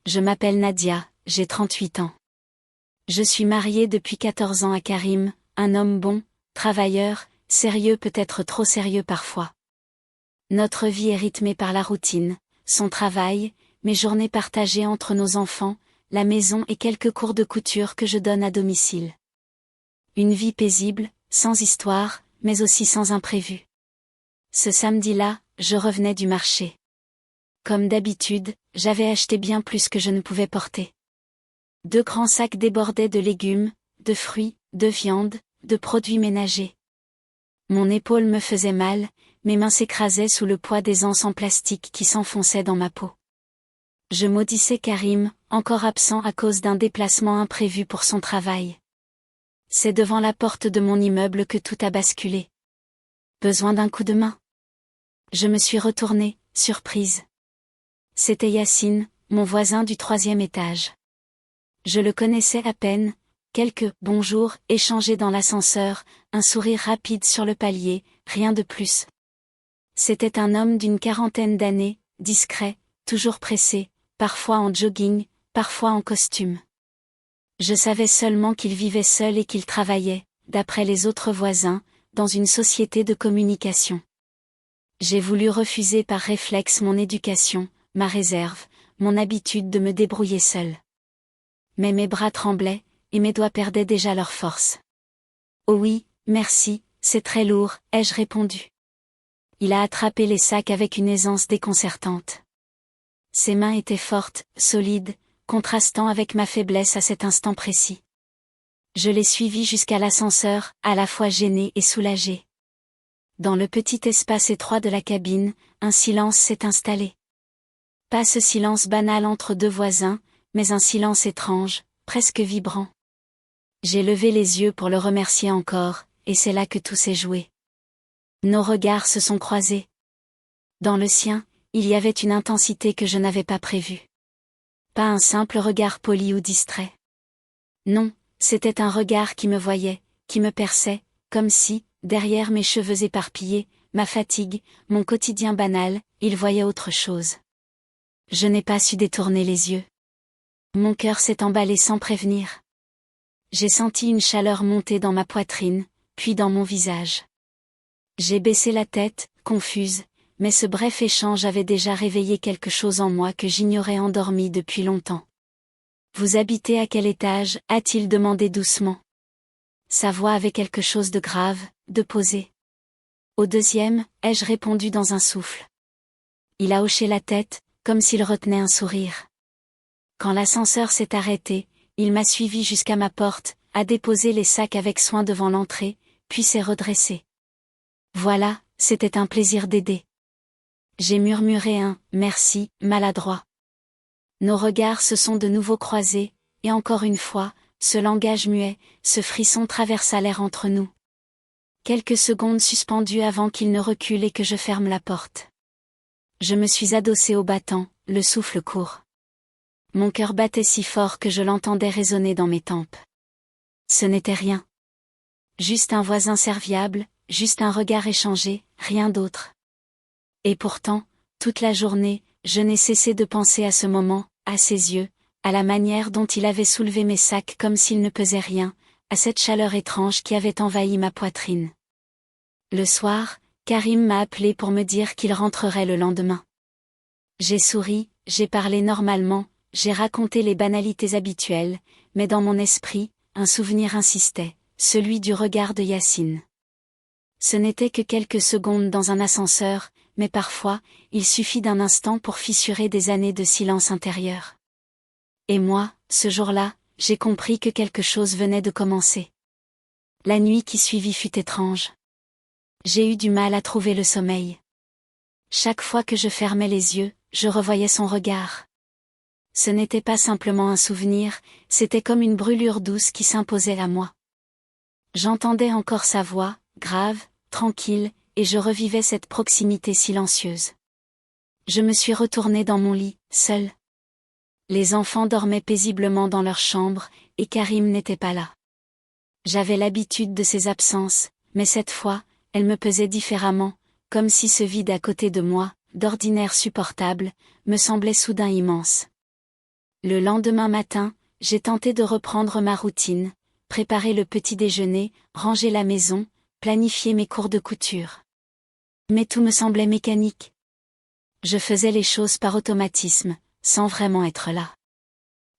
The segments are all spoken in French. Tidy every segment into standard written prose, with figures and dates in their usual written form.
Je m'appelle Nadia, j'ai 38 ans. Je suis mariée depuis 14 ans à Karim, un homme bon, travailleur, sérieux, peut-être trop sérieux parfois. Notre vie est rythmée par la routine, son travail, mes journées partagées entre nos enfants, la maison et quelques cours de couture que je donne à domicile. Une vie paisible, sans histoire, mais aussi sans imprévu. Ce samedi-là, je revenais du marché. Comme d'habitude, j'avais acheté bien plus que je ne pouvais porter. 2 grands sacs débordaient de légumes, de fruits, de viande, de produits ménagers. Mon épaule me faisait mal, mes mains s'écrasaient sous le poids des anses en plastique qui s'enfonçaient dans ma peau. Je maudissais Karim, encore absent à cause d'un déplacement imprévu pour son travail. C'est devant la porte de mon immeuble que tout a basculé. Besoin d'un coup de main. Je me suis retournée, surprise. C'était Yacine, mon voisin du 3e étage. Je le connaissais à peine, quelques « bonjours » échangés dans l'ascenseur, un sourire rapide sur le palier, rien de plus. C'était un homme d'une 40aine d'années, discret, toujours pressé, parfois en jogging, parfois en costume. Je savais seulement qu'il vivait seul et qu'il travaillait, d'après les autres voisins, dans une société de communication. J'ai voulu refuser par réflexe mon éducation, ma réserve, mon habitude de me débrouiller seule. Mais mes bras tremblaient, et mes doigts perdaient déjà leur force. « Oh oui, merci, c'est très lourd », ai-je répondu. Il a attrapé les sacs avec une aisance déconcertante. Ses mains étaient fortes, solides, contrastant avec ma faiblesse à cet instant précis. Je l'ai suivi jusqu'à l'ascenseur, à la fois gêné et soulagé. Dans le petit espace étroit de la cabine, un silence s'est installé. Pas ce silence banal entre 2 voisins, mais un silence étrange, presque vibrant. J'ai levé les yeux pour le remercier encore, et c'est là que tout s'est joué. Nos regards se sont croisés. Dans le sien, il y avait une intensité que je n'avais pas prévue. Pas un simple regard poli ou distrait. Non, c'était un regard qui me voyait, qui me perçait, comme si, derrière mes cheveux éparpillés, ma fatigue, mon quotidien banal, il voyait autre chose. Je n'ai pas su détourner les yeux. Mon cœur s'est emballé sans prévenir. J'ai senti une chaleur monter dans ma poitrine, puis dans mon visage. J'ai baissé la tête, confuse, mais ce bref échange avait déjà réveillé quelque chose en moi que j'ignorais endormi depuis longtemps. « Vous habitez à quel étage ?» a-t-il demandé doucement. Sa voix avait quelque chose de grave, de posé. « Au 2e » ai-je répondu dans un souffle. Il a hoché la tête, comme s'il retenait un sourire. Quand l'ascenseur s'est arrêté, il m'a suivi jusqu'à ma porte, a déposé les sacs avec soin devant l'entrée, puis s'est redressé. Voilà, c'était un plaisir d'aider. J'ai murmuré un « merci » maladroit. Nos regards se sont de nouveau croisés, et encore une fois, ce langage muet, ce frisson traversa l'air entre nous. Quelques secondes suspendues avant qu'il ne recule et que je ferme la porte. Je me suis adossée au battant, le souffle court. Mon cœur battait si fort que je l'entendais résonner dans mes tempes. Ce n'était rien. Juste un voisin serviable, juste un regard échangé, rien d'autre. Et pourtant, toute la journée, je n'ai cessé de penser à ce moment, à ses yeux, à la manière dont il avait soulevé mes sacs comme s'il ne pesait rien, à cette chaleur étrange qui avait envahi ma poitrine. Le soir, Karim m'a appelé pour me dire qu'il rentrerait le lendemain. J'ai souri, j'ai parlé normalement, j'ai raconté les banalités habituelles, mais dans mon esprit, un souvenir insistait, celui du regard de Yacine. Ce n'était que quelques secondes dans un ascenseur, mais parfois, il suffit d'un instant pour fissurer des années de silence intérieur. Et moi, ce jour-là, j'ai compris que quelque chose venait de commencer. La nuit qui suivit fut étrange. J'ai eu du mal à trouver le sommeil. Chaque fois que je fermais les yeux, je revoyais son regard. Ce n'était pas simplement un souvenir, c'était comme une brûlure douce qui s'imposait à moi. J'entendais encore sa voix, grave, tranquille, et je revivais cette proximité silencieuse. Je me suis retournée dans mon lit, seule. Les enfants dormaient paisiblement dans leur chambre, et Karim n'était pas là. J'avais l'habitude de ses absences, mais cette fois, elle me pesait différemment, comme si ce vide à côté de moi, d'ordinaire supportable, me semblait soudain immense. Le lendemain matin, j'ai tenté de reprendre ma routine, préparer le petit déjeuner, ranger la maison, planifier mes cours de couture. Mais tout me semblait mécanique. Je faisais les choses par automatisme, sans vraiment être là.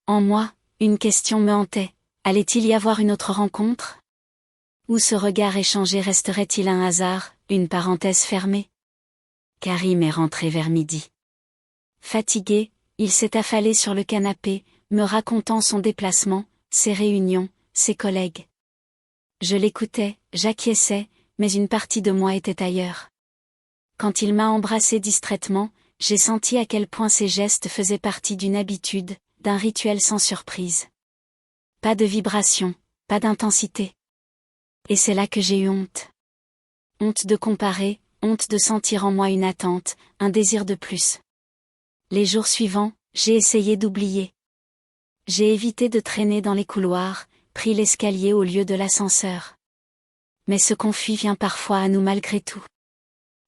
En moi, une question me hantait, allait-il y avoir une autre rencontre? Ou ce regard échangé resterait-il un hasard, une parenthèse fermée? Karim est rentré vers midi. Fatigué, il s'est affalé sur le canapé, me racontant son déplacement, ses réunions, ses collègues. Je l'écoutais, j'acquiesçais, mais une partie de moi était ailleurs. Quand il m'a embrassé distraitement, j'ai senti à quel point ses gestes faisaient partie d'une habitude, d'un rituel sans surprise. Pas de vibration, pas d'intensité. Et c'est là que j'ai eu honte. Honte de comparer, honte de sentir en moi une attente, un désir de plus. Les jours suivants, j'ai essayé d'oublier. J'ai évité de traîner dans les couloirs, pris l'escalier au lieu de l'ascenseur. Mais ce conflit vient parfois à nous malgré tout.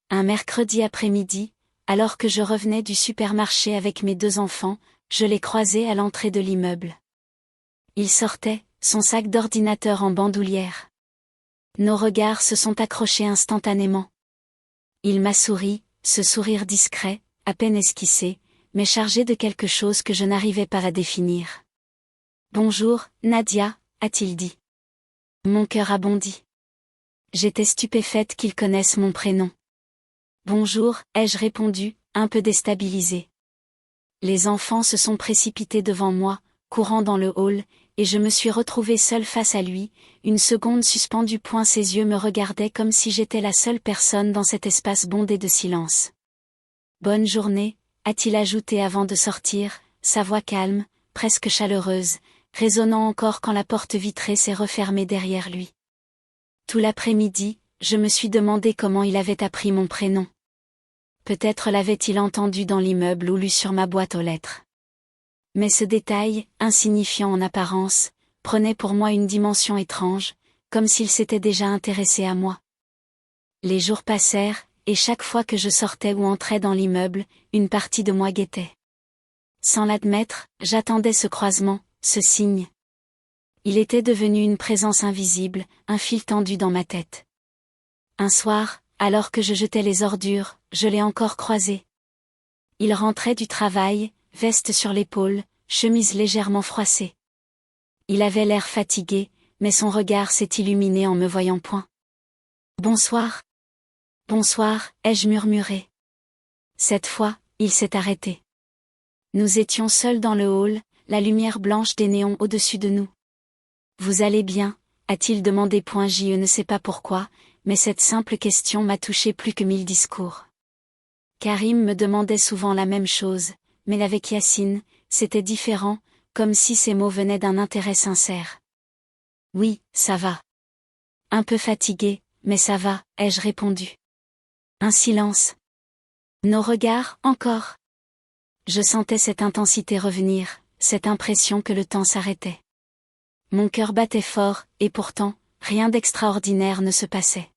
Un mercredi après-midi, alors que je revenais du supermarché avec mes 2 enfants, je l'ai croisé à l'entrée de l'immeuble. Il sortait, son sac d'ordinateur en bandoulière. Nos regards se sont accrochés instantanément. Il m'a souri, ce sourire discret, à peine esquissé, mais chargé de quelque chose que je n'arrivais pas à définir. « Bonjour, Nadia », a-t-il dit. Mon cœur a bondi. J'étais stupéfaite qu'il connaisse mon prénom. « Bonjour », ai-je répondu, un peu déstabilisée. Les enfants se sont précipités devant moi, courant dans le hall, et je me suis retrouvée seule face à lui, une seconde suspendue. Ses yeux me regardaient comme si j'étais la seule personne dans cet espace bondé de silence. « Bonne journée », a-t-il ajouté avant de sortir, sa voix calme, presque chaleureuse, résonnant encore quand la porte vitrée s'est refermée derrière lui. Tout l'après-midi, je me suis demandé comment il avait appris mon prénom. Peut-être l'avait-il entendu dans l'immeuble ou lu sur ma boîte aux lettres. Mais ce détail, insignifiant en apparence, prenait pour moi une dimension étrange, comme s'il s'était déjà intéressé à moi. Les jours passèrent, et chaque fois que je sortais ou entrais dans l'immeuble, une partie de moi guettait. Sans l'admettre, j'attendais ce croisement, ce signe. Il était devenu une présence invisible, un fil tendu dans ma tête. Un soir, alors que je jetais les ordures, je l'ai encore croisé. Il rentrait du travail, veste sur l'épaule, chemise légèrement froissée. Il avait l'air fatigué, mais son regard s'est illuminé en me voyant point. « Bonsoir. »« Bonsoir », ai-je murmuré. Cette fois, il s'est arrêté. Nous étions seuls dans le hall, la lumière blanche des néons au-dessus de nous. « Vous allez bien ?» a-t-il demandé. Je ne sais pas pourquoi, mais cette simple question m'a touché plus que 1000 discours. Karim me demandait souvent la même chose, mais avec Yacine, c'était différent, comme si ces mots venaient d'un intérêt sincère. « Oui, ça va. »« Un peu fatigué, mais ça va », ai-je répondu. Un silence. Nos regards, encore. Je sentais cette intensité revenir, cette impression que le temps s'arrêtait. Mon cœur battait fort, et pourtant, rien d'extraordinaire ne se passait.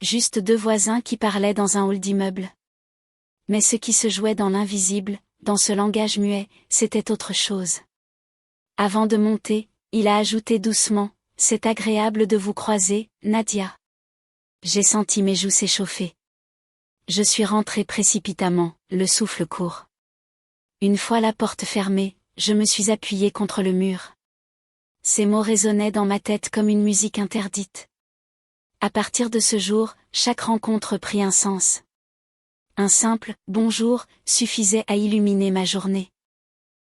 Juste 2 voisins qui parlaient dans un hall d'immeuble. Mais ce qui se jouait dans l'invisible, dans ce langage muet, c'était autre chose. Avant de monter, il a ajouté doucement, « C'est agréable de vous croiser, Nadia. » J'ai senti mes joues s'échauffer. Je suis rentrée précipitamment, le souffle court. Une fois la porte fermée, je me suis appuyée contre le mur. Ces mots résonnaient dans ma tête comme une musique interdite. À partir de ce jour, chaque rencontre prit un sens. Un simple « bonjour » suffisait à illuminer ma journée.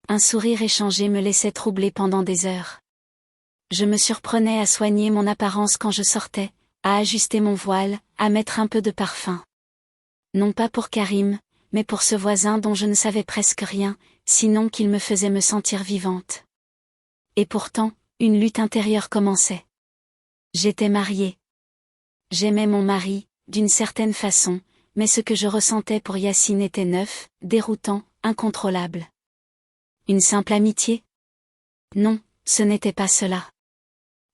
Un sourire échangé me laissait troubler pendant des heures. Je me surprenais à soigner mon apparence quand je sortais, à ajuster mon voile, à mettre un peu de parfum. Non pas pour Karim, mais pour ce voisin dont je ne savais presque rien, sinon qu'il me faisait me sentir vivante. Et pourtant, une lutte intérieure commençait. J'étais mariée. J'aimais mon mari, d'une certaine façon, mais ce que je ressentais pour Yacine était neuf, déroutant, incontrôlable. Une simple amitié? Non, ce n'était pas cela.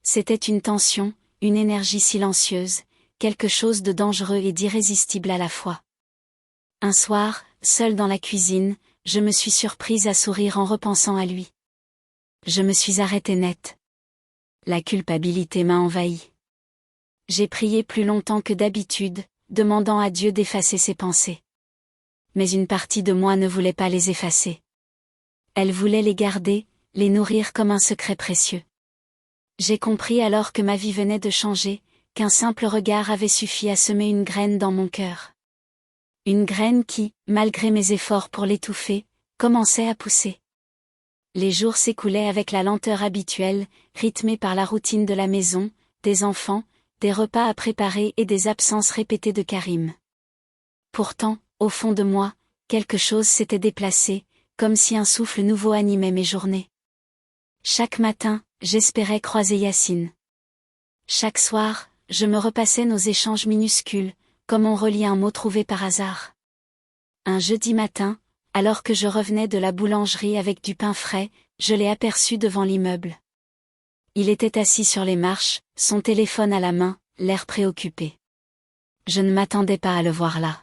C'était une tension, une énergie silencieuse, quelque chose de dangereux et d'irrésistible à la fois. Un soir, seule dans la cuisine, je me suis surprise à sourire en repensant à lui. Je me suis arrêtée net. La culpabilité m'a envahie. J'ai prié plus longtemps que d'habitude, demandant à Dieu d'effacer ces pensées. Mais une partie de moi ne voulait pas les effacer. Elle voulait les garder, les nourrir comme un secret précieux. J'ai compris alors que ma vie venait de changer, qu'un simple regard avait suffi à semer une graine dans mon cœur. Une graine qui, malgré mes efforts pour l'étouffer, commençait à pousser. Les jours s'écoulaient avec la lenteur habituelle, rythmés par la routine de la maison, des enfants, des repas à préparer et des absences répétées de Karim. Pourtant, au fond de moi, quelque chose s'était déplacé, comme si un souffle nouveau animait mes journées. Chaque matin, j'espérais croiser Yacine. Chaque soir, je me repassais nos échanges minuscules, comme on relie un mot trouvé par hasard. Un jeudi matin, alors que je revenais de la boulangerie avec du pain frais, je l'ai aperçu devant l'immeuble. Il était assis sur les marches, son téléphone à la main, l'air préoccupé. Je ne m'attendais pas à le voir là.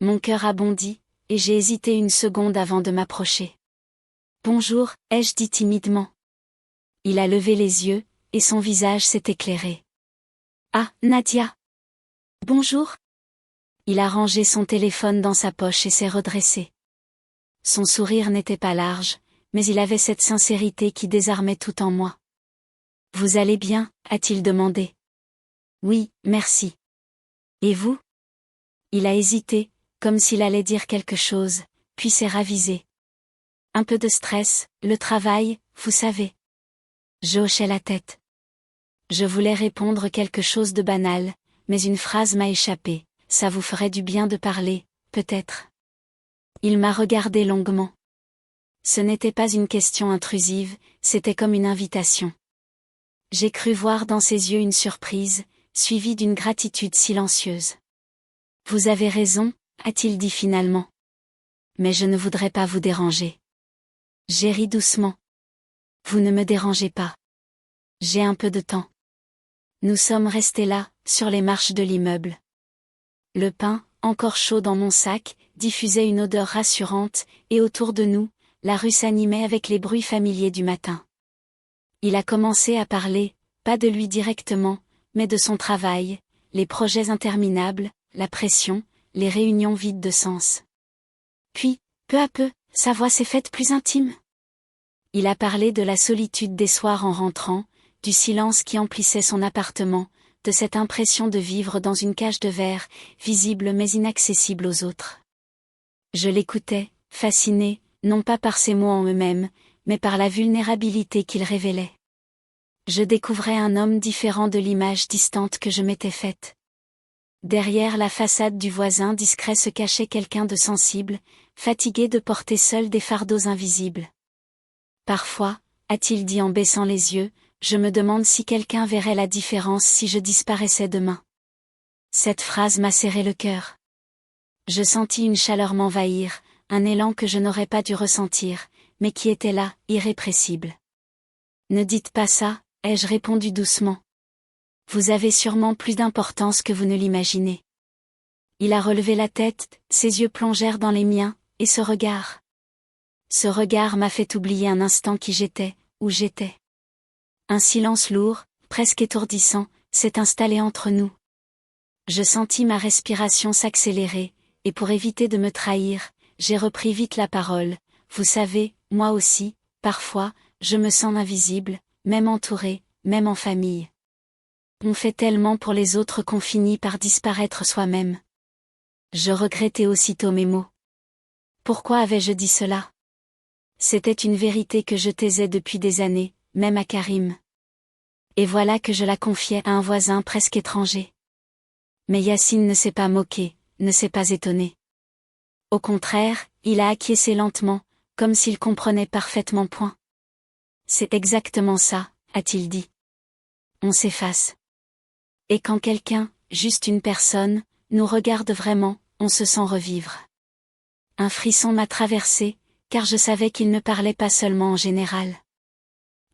Mon cœur a bondi, et j'ai hésité une seconde avant de m'approcher. « Bonjour », ai-je dit timidement. Il a levé les yeux, et son visage s'est éclairé. « Ah, Nadia !»« Bonjour !» Il a rangé son téléphone dans sa poche et s'est redressé. Son sourire n'était pas large, mais il avait cette sincérité qui désarmait tout en moi. « Vous allez bien ?» a-t-il demandé. « Oui, merci. »« Et vous ?» Il a hésité, comme s'il allait dire quelque chose, puis s'est ravisé. « Un peu de stress, le travail, vous savez. » Je hochai la tête. Je voulais répondre quelque chose de banal, mais une phrase m'a échappé. « Ça vous ferait du bien de parler, peut-être. » Il m'a regardé longuement. Ce n'était pas une question intrusive, c'était comme une invitation. J'ai cru voir dans ses yeux une surprise, suivie d'une gratitude silencieuse. « Vous avez raison », a-t-il dit finalement. « Mais je ne voudrais pas vous déranger. » J'ai ri doucement. « Vous ne me dérangez pas. J'ai un peu de temps. » Nous sommes restés là, sur les marches de l'immeuble. Le pain, encore chaud dans mon sac, diffusait une odeur rassurante, et autour de nous, la rue s'animait avec les bruits familiers du matin. Il a commencé à parler, pas de lui directement, mais de son travail, les projets interminables, la pression, les réunions vides de sens. Puis, peu à peu, sa voix s'est faite plus intime. Il a parlé de la solitude des soirs en rentrant, du silence qui emplissait son appartement, de cette impression de vivre dans une cage de verre, visible mais inaccessible aux autres. Je l'écoutais, fasciné, non pas par ses mots en eux-mêmes, mais par la vulnérabilité qu'il révélait. Je découvrais un homme différent de l'image distante que je m'étais faite. Derrière la façade du voisin discret se cachait quelqu'un de sensible, fatigué de porter seul des fardeaux invisibles. Parfois, a-t-il dit en baissant les yeux, je me demande si quelqu'un verrait la différence si je disparaissais demain. Cette phrase m'a serré le cœur. Je sentis une chaleur m'envahir, un élan que je n'aurais pas dû ressentir, mais qui était là, irrépressible. Ne dites pas ça, ai-je répondu doucement. Vous avez sûrement plus d'importance que vous ne l'imaginez. Il a relevé la tête, ses yeux plongèrent dans les miens, et ce regard. Ce regard m'a fait oublier un instant qui j'étais, où j'étais. Un silence lourd, presque étourdissant, s'est installé entre nous. Je sentis ma respiration s'accélérer, et pour éviter de me trahir, j'ai repris vite la parole. Vous savez, moi aussi, parfois, je me sens invisible, même entouré, même en famille. On fait tellement pour les autres qu'on finit par disparaître soi-même. Je regrettais aussitôt mes mots. Pourquoi avais-je dit cela? C'était une vérité que je taisais depuis des années, même à Karim. Et voilà que je la confiais à un voisin presque étranger. Mais Yacine ne s'est pas moqué, ne s'est pas étonné. Au contraire, il a acquiescé lentement, comme s'il comprenait parfaitement point. C'est exactement ça, a-t-il dit. On s'efface. Et quand quelqu'un, juste une personne, nous regarde vraiment, on se sent revivre. Un frisson m'a traversé, car je savais qu'il ne parlait pas seulement en général.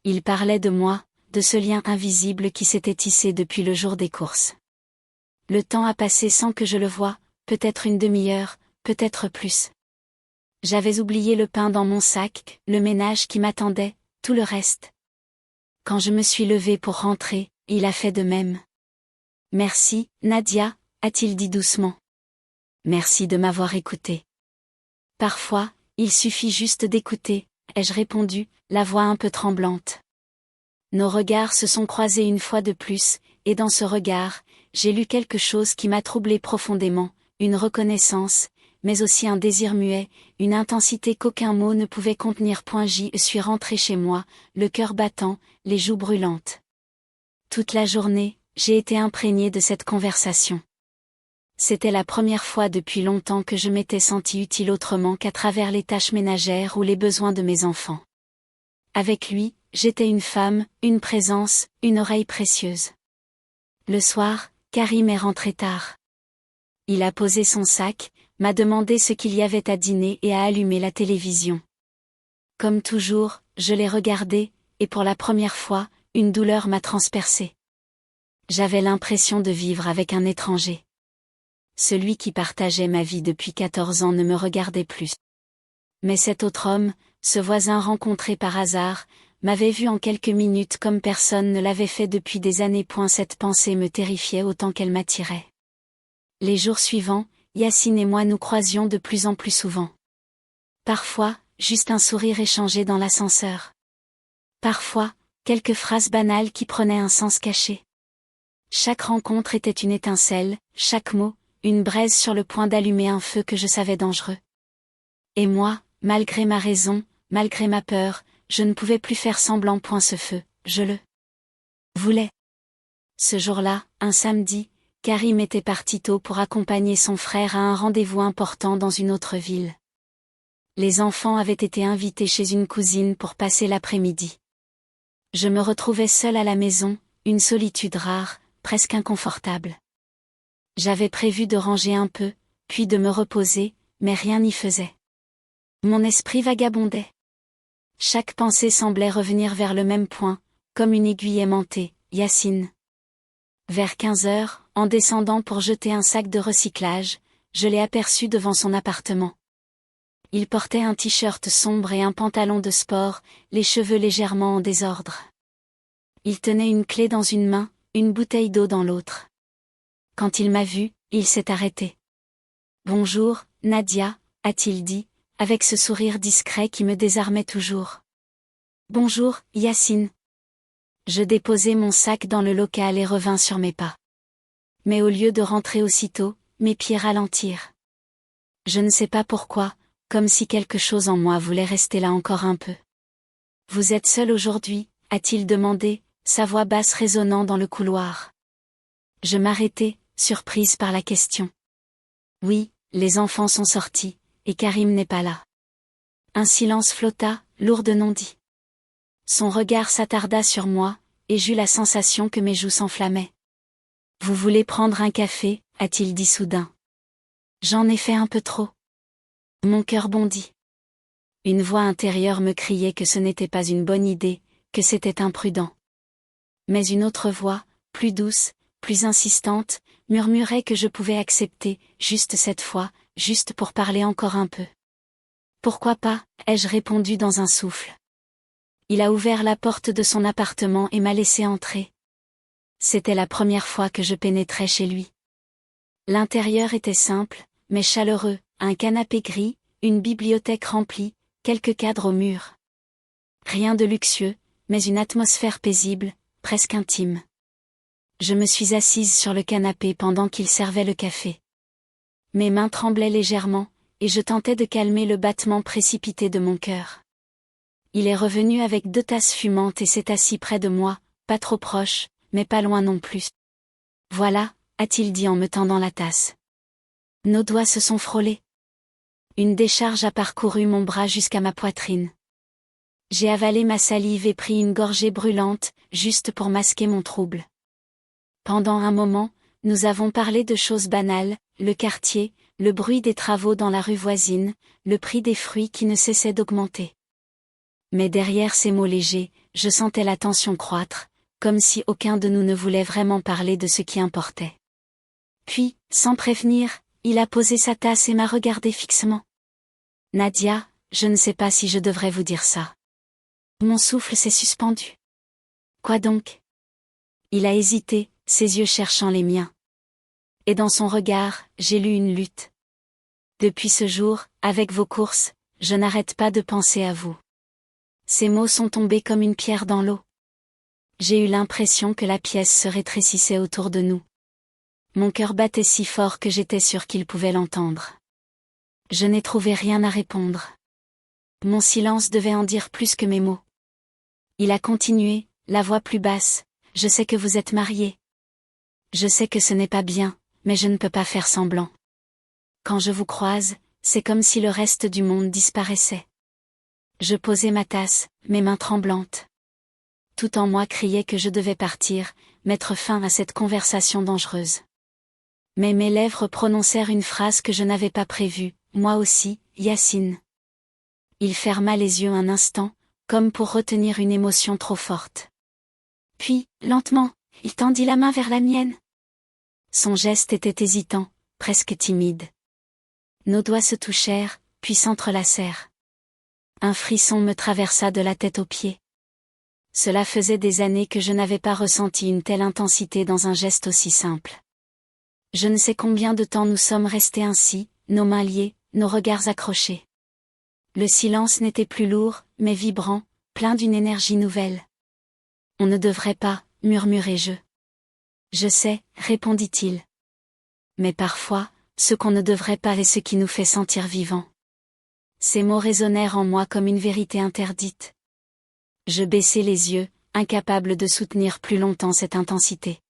Il parlait de moi, de ce lien invisible qui s'était tissé depuis le jour des courses. Le temps a passé sans que je le voie, peut-être une demi-heure, peut-être plus. J'avais oublié le pain dans mon sac, le ménage qui m'attendait, tout le reste. Quand je me suis levée pour rentrer, il a fait de même. Merci, Nadia, a-t-il dit doucement. Merci de m'avoir écouté. Parfois, il suffit juste d'écouter, ai-je répondu, la voix un peu tremblante. Nos regards se sont croisés une fois de plus, et dans ce regard, j'ai lu quelque chose qui m'a troublé profondément, une reconnaissance, mais aussi un désir muet, une intensité qu'aucun mot ne pouvait contenir. Je suis rentrée chez moi, le cœur battant, les joues brûlantes. Toute la journée, j'ai été imprégnée de cette conversation. C'était la première fois depuis longtemps que je m'étais sentie utile autrement qu'à travers les tâches ménagères ou les besoins de mes enfants. Avec lui, j'étais une femme, une présence, une oreille précieuse. Le soir, Karim est rentré tard. Il a posé son sac, m'a demandé ce qu'il y avait à dîner et a allumé la télévision. Comme toujours, je l'ai regardé, et pour la première fois, une douleur m'a transpercée. J'avais l'impression de vivre avec un étranger. Celui qui partageait ma vie depuis 14 ans ne me regardait plus. Mais cet autre homme, ce voisin rencontré par hasard, m'avait vu en quelques minutes comme personne ne l'avait fait depuis des années. Cette pensée me terrifiait autant qu'elle m'attirait. Les jours suivants, Yacine et moi nous croisions de plus en plus souvent. Parfois, juste un sourire échangé dans l'ascenseur. Parfois, quelques phrases banales qui prenaient un sens caché. Chaque rencontre était une étincelle, chaque mot, une braise sur le point d'allumer un feu que je savais dangereux. Et moi, malgré ma raison, malgré ma peur, je ne pouvais plus faire semblant. Ce feu, je le voulais. Ce jour-là, un samedi, Karim était parti tôt pour accompagner son frère à un rendez-vous important dans une autre ville. Les enfants avaient été invités chez une cousine pour passer l'après-midi. Je me retrouvais seule à la maison, une solitude rare, presque inconfortable. J'avais prévu de ranger un peu, puis de me reposer, mais rien n'y faisait. Mon esprit vagabondait. Chaque pensée semblait revenir vers le même point, comme une aiguille aimantée, Yacine. Vers 15 heures, en descendant pour jeter un sac de recyclage, je l'ai aperçu devant son appartement. Il portait un t-shirt sombre et un pantalon de sport, les cheveux légèrement en désordre. Il tenait une clé dans une main, une bouteille d'eau dans l'autre. Quand il m'a vu, il s'est arrêté. « Bonjour, Nadia », a-t-il dit, avec ce sourire discret qui me désarmait toujours. « Bonjour, Yacine. » Je déposai mon sac dans le local et revins sur mes pas. Mais au lieu de rentrer aussitôt, mes pieds ralentirent. Je ne sais pas pourquoi, comme si quelque chose en moi voulait rester là encore un peu. « Vous êtes seul aujourd'hui ?» a-t-il demandé, sa voix basse résonnant dans le couloir. Je m'arrêtai, surprise par la question. Oui, les enfants sont sortis, et Karim n'est pas là. Un silence flotta, lourd de non-dit. Son regard s'attarda sur moi, et j'eus la sensation que mes joues s'enflammaient. « Vous voulez prendre un café ?» a-t-il dit soudain. J'en ai fait un peu trop. Mon cœur bondit. Une voix intérieure me criait que ce n'était pas une bonne idée, que c'était imprudent. Mais une autre voix, plus douce, plus insistante, murmurait que je pouvais accepter, juste cette fois, juste pour parler encore un peu. Pourquoi pas, ai-je répondu dans un souffle. Il a ouvert la porte de son appartement et m'a laissé entrer. C'était la première fois que je pénétrais chez lui. L'intérieur était simple, mais chaleureux, un canapé gris, une bibliothèque remplie, quelques cadres au mur. Rien de luxueux, mais une atmosphère paisible, presque intime. Je me suis assise sur le canapé pendant qu'il servait le café. Mes mains tremblaient légèrement, et je tentais de calmer le battement précipité de mon cœur. Il est revenu avec 2 tasses fumantes et s'est assis près de moi, pas trop proche, mais pas loin non plus. Voilà, a-t-il dit en me tendant la tasse. Nos doigts se sont frôlés. Une décharge a parcouru mon bras jusqu'à ma poitrine. J'ai avalé ma salive et pris une gorgée brûlante, juste pour masquer mon trouble. Pendant un moment, nous avons parlé de choses banales, le quartier, le bruit des travaux dans la rue voisine, le prix des fruits qui ne cessait d'augmenter. Mais derrière ces mots légers, je sentais la tension croître, comme si aucun de nous ne voulait vraiment parler de ce qui importait. Puis, sans prévenir, il a posé sa tasse et m'a regardé fixement. Nadia, je ne sais pas si je devrais vous dire ça. Mon souffle s'est suspendu. Quoi donc? Il a hésité, ses yeux cherchant les miens. Et dans son regard, j'ai lu une lutte. Depuis ce jour, avec vos courses, je n'arrête pas de penser à vous. Ces mots sont tombés comme une pierre dans l'eau. J'ai eu l'impression que la pièce se rétrécissait autour de nous. Mon cœur battait si fort que j'étais sûre qu'il pouvait l'entendre. Je n'ai trouvé rien à répondre. Mon silence devait en dire plus que mes mots. Il a continué, la voix plus basse, « Je sais que vous êtes mariés. Je sais que ce n'est pas bien, mais je ne peux pas faire semblant. Quand je vous croise, c'est comme si le reste du monde disparaissait. » Je posai ma tasse, mes mains tremblantes. Tout en moi criait que je devais partir, mettre fin à cette conversation dangereuse. Mais mes lèvres prononcèrent une phrase que je n'avais pas prévue, « Moi aussi, Yacine. » Il ferma les yeux un instant, comme pour retenir une émotion trop forte. Puis, lentement, il tendit la main vers la mienne. Son geste était hésitant, presque timide. Nos doigts se touchèrent, puis s'entrelacèrent. Un frisson me traversa de la tête aux pieds. Cela faisait des années que je n'avais pas ressenti une telle intensité dans un geste aussi simple. Je ne sais combien de temps nous sommes restés ainsi, nos mains liées, nos regards accrochés. Le silence n'était plus lourd, mais vibrant, plein d'une énergie nouvelle. « On ne devrait pas, murmurai-je. »« Je sais, répondit-il. Mais parfois, ce qu'on ne devrait pas est ce qui nous fait sentir vivants. » Ces mots résonnèrent en moi comme une vérité interdite. Je baissai les yeux, incapable de soutenir plus longtemps cette intensité.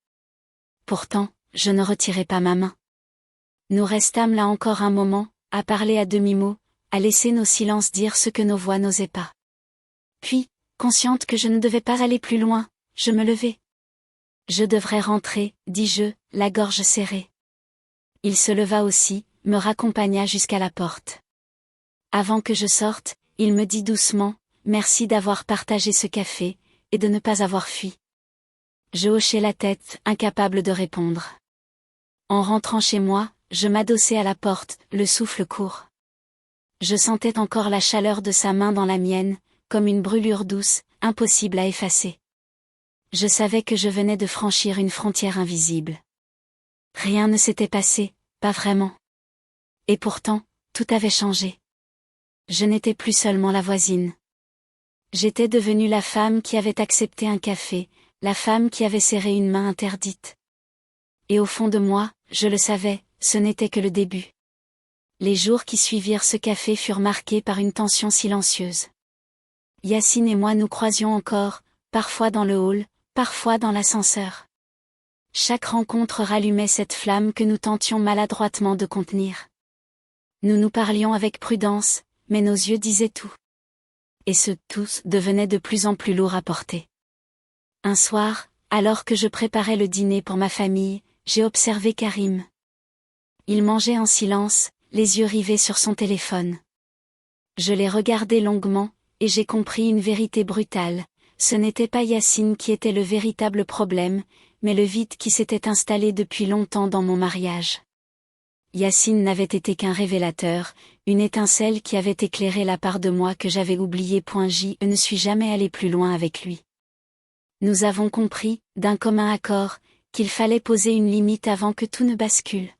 Pourtant, je ne retirai pas ma main. Nous restâmes là encore un moment, à parler à demi-mot, à laisser nos silences dire ce que nos voix n'osaient pas. Puis, consciente que je ne devais pas aller plus loin, je me levai. Je devrais rentrer, dis-je, la gorge serrée. Il se leva aussi, me raccompagna jusqu'à la porte. Avant que je sorte, il me dit doucement, « Merci d'avoir partagé ce café, et de ne pas avoir fui. » Je hochai la tête, incapable de répondre. En rentrant chez moi, je m'adossai à la porte, le souffle court. Je sentais encore la chaleur de sa main dans la mienne, comme une brûlure douce, impossible à effacer. Je savais que je venais de franchir une frontière invisible. Rien ne s'était passé, pas vraiment. Et pourtant, tout avait changé. Je n'étais plus seulement la voisine. J'étais devenue la femme qui avait accepté un café, la femme qui avait serré une main interdite. Et au fond de moi, je le savais, ce n'était que le début. Les jours qui suivirent ce café furent marqués par une tension silencieuse. Yacine et moi nous croisions encore, parfois dans le hall, parfois dans l'ascenseur. Chaque rencontre rallumait cette flamme que nous tentions maladroitement de contenir. Nous nous parlions avec prudence, mais nos yeux disaient tout. Et ce « tous » devenait de plus en plus lourd à porter. Un soir, alors que je préparais le dîner pour ma famille, j'ai observé Karim. Il mangeait en silence, les yeux rivés sur son téléphone. Je l'ai regardé longuement, et j'ai compris une vérité brutale, ce n'était pas Yacine qui était le véritable problème, mais le vide qui s'était installé depuis longtemps dans mon mariage. Yacine n'avait été qu'un révélateur, une étincelle qui avait éclairé la part de moi que j'avais oubliée. Je ne suis jamais allé plus loin avec lui. Nous avons compris, d'un commun accord, qu'il fallait poser une limite avant que tout ne bascule.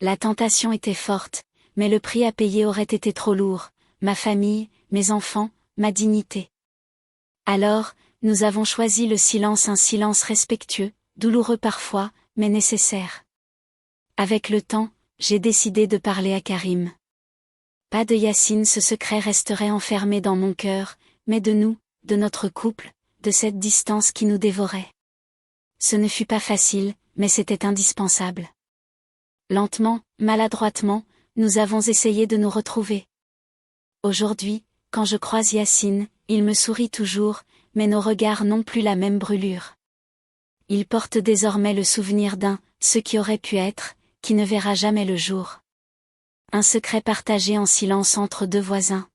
La tentation était forte, mais le prix à payer aurait été trop lourd, ma famille, mes enfants, ma dignité. Alors, nous avons choisi le silence, un silence respectueux, douloureux parfois, mais nécessaire. Avec le temps, j'ai décidé de parler à Karim. Pas de Yacine, ce secret resterait enfermé dans mon cœur, mais de nous, de notre couple, de cette distance qui nous dévorait. Ce ne fut pas facile, mais c'était indispensable. Lentement, maladroitement, nous avons essayé de nous retrouver. Aujourd'hui, quand je croise Yacine, il me sourit toujours, mais nos regards n'ont plus la même brûlure. Il porte désormais le souvenir d'un « ce qui aurait pu être », qui ne verra jamais le jour. Un secret partagé en silence entre deux voisins.